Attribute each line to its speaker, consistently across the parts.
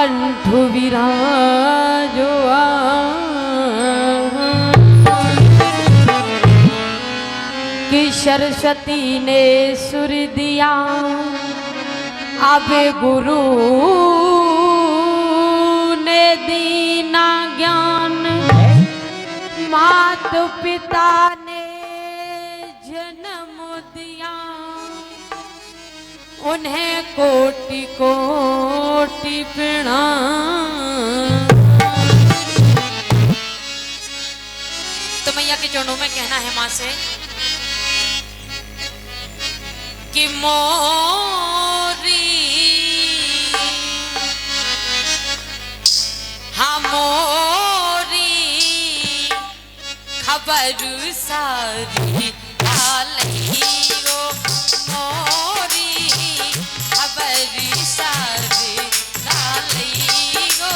Speaker 1: कंठु विराजो कि सरस्वती ने सुर दिया अब गुरु ने दीना ज्ञान माता पिता ने जन्म दिया उन्हें कोटि कोटि प्रणाम। तो मैया के चरणों में कहना है माँ से कि मोरी मोरी खबर सारी डालियो मोरी खबर सारी डालियो।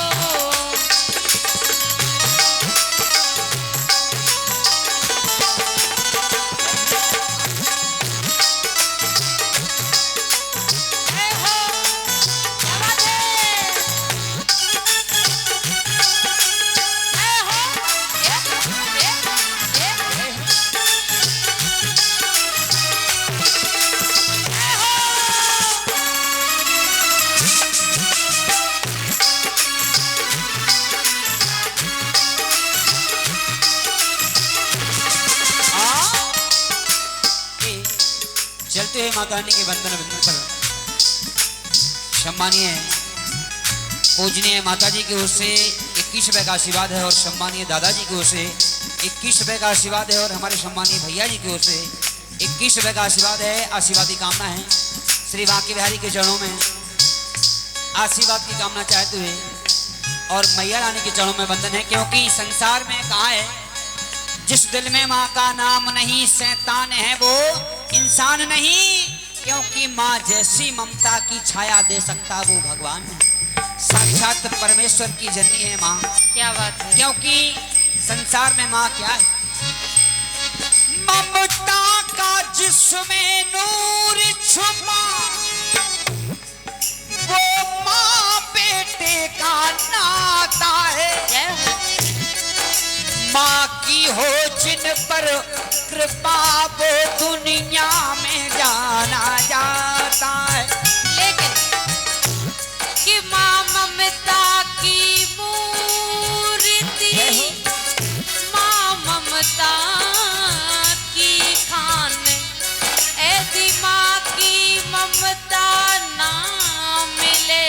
Speaker 2: चलते हैं माता रानी के वंदन पर सम्मानीय पूजनीय माता जी की ओर से 21 रुपए का आशीर्वाद है और सम्मानीय दादाजी की ओर से 21 रुपए का आशीर्वाद है और हमारे सम्मानीय भैया जी की ओर से 21 रुपए का आशीर्वाद है। आशीर्वाद की कामना है श्री बांके बिहारी के चरणों में आशीर्वाद की कामना चाहते हुए और मैया रानी के चरणों में वंदन है, क्योंकि संसार में कहा है जिस दिल में माँ का नाम नहीं शैतान है वो इंसान नहीं, क्योंकि माँ जैसी ममता की छाया दे सकता वो भगवान है। साक्षात परमेश्वर की जननी है माँ।
Speaker 1: क्या बात है।
Speaker 2: क्योंकि संसार में माँ क्या है, ममता का जिसमें नूर छुपा वो माँ बेटे का नाता है। माँ की हो जिन पर कृपा वो दुनिया में जाना जाता है।
Speaker 1: लेकिन कि माँ ममता की मूर्ति माँ ममता की खान ऐसी माँ की ममता ना मिले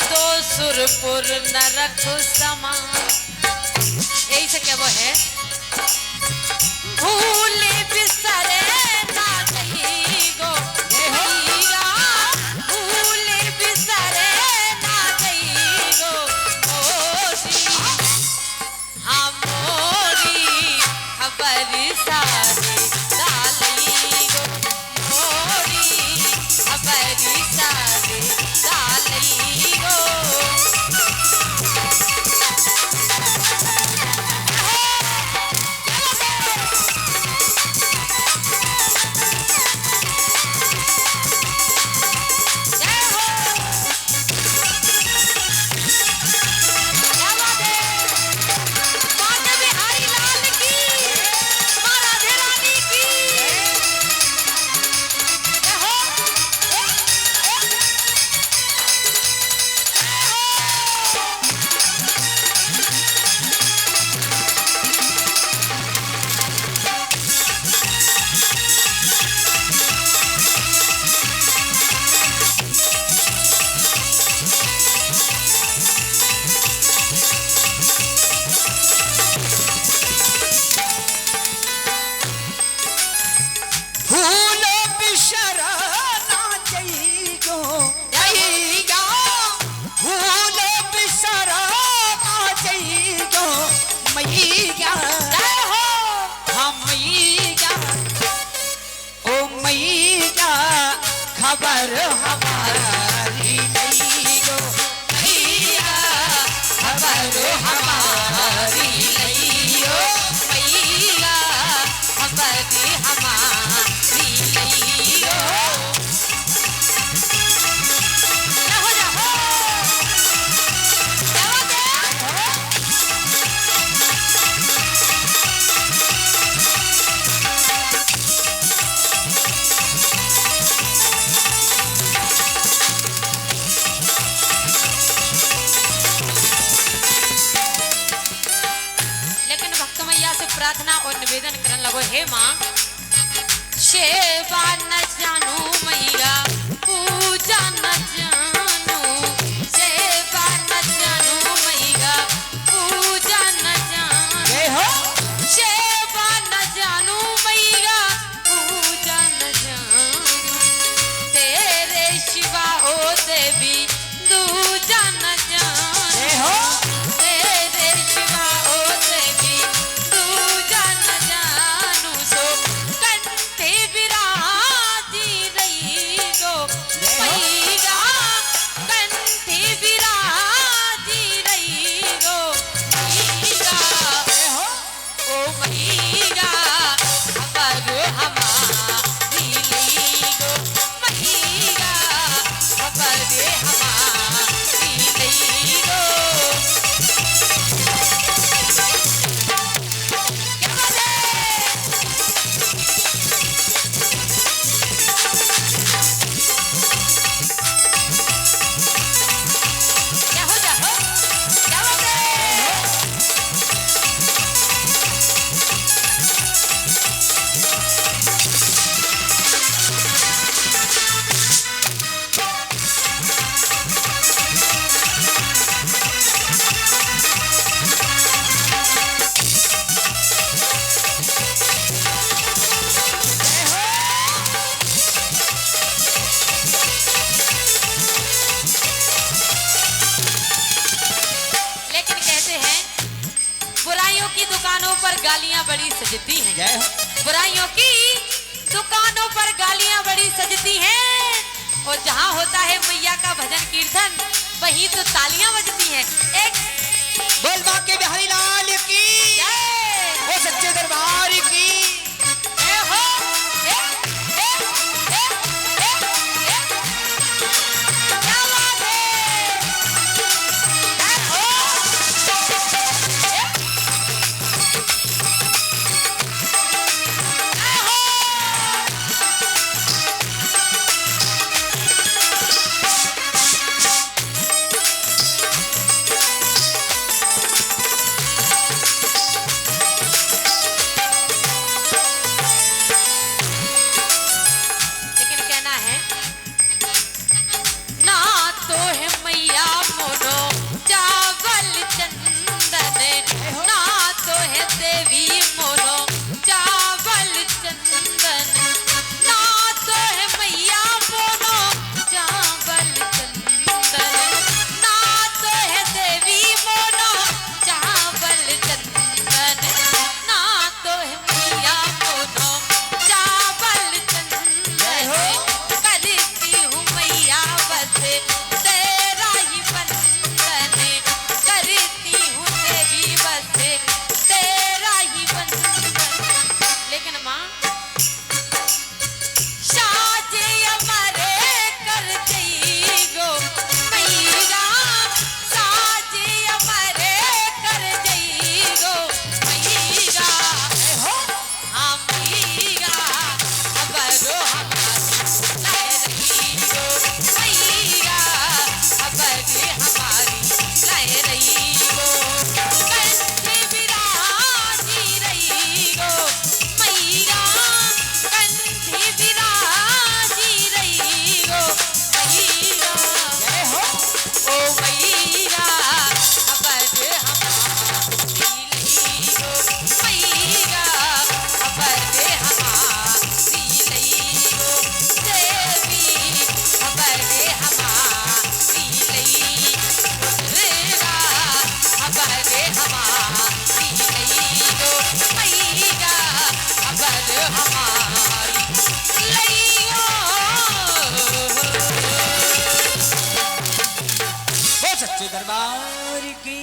Speaker 1: तो सुरपुर नरक समान। यही से क्या वो है, भूले बिसरे ना कहीं गो भैया भूले बिसरे ना कहीं गो मोरी हाँ मोरी खबर सारी डाली गो मोरी खबर सारी डाली गो।
Speaker 2: खबर हमारी नहीं गो भैया खबर हमारी नहीं गो भैया खबर हमारी नहीं गो।
Speaker 1: लगो हे माँ सेवा न जानू मैया पूजा न जानू सेवा न जानू मैया पूजा न जानू सेवा न जानू मैया पूजा न जानू तेरे शिवा ओ देवी दूजा न जानू तेरे शिवा ओ देवी दूजा न जानू सो कंठे विराजी रही गो मैया कंठे विराजी रही गो मैया ओ मैया खबर हमारी ली गो मैया खबर हमारी ली गो क्या बात है क्या हो जा हो क्या बात है लेकिन कहते हैं बुराइयों की दुकानों पर गालियां बड़ी सजती हैं
Speaker 2: जय हो।
Speaker 1: बुराइयों की दुकानों पर गालियां बड़ी सजती हैं और जहां होता है मैया का भजन कीर्तन वहीं तो तालियां बजती हैं एक
Speaker 2: बोल बाके बिहारी लाल की
Speaker 1: जय
Speaker 2: वो सच्चे दरबार की
Speaker 1: ए हो ए ए ए ए क्या बात है ए हो ए हो लेकिन कहना है ना तो है मैया मोनो चावल चंदन ना तो है देवी मोनो चावल चंदन ना तो है मैया मोनो चावल चंदन ना तो है देवी मोनो चावल चंदन ना तो है मैया मोनो चावल चंदन करती हूँ मैया बस तेरा ही बंधन करती हूँ देवी बस तेरा ही बंधन लेकिन माँ साजे हमारे कर जई गो मैया साजे हमारे कर जई गो मैया हाँ मैया खबरो हमारी लाए रही गो मैया खबर हमारी लाए रही गो कंठे विराजी रही गो मैया कंठे विराजी रही गो मैया ओ मैया खबर हमारी लई गो मैया खबर हमारी लई गो देवी खबर हमारी लई दुर्गा खबर हमारी लई गो मैया खबर हमारी लई गो
Speaker 2: वो सच्चे दरबार की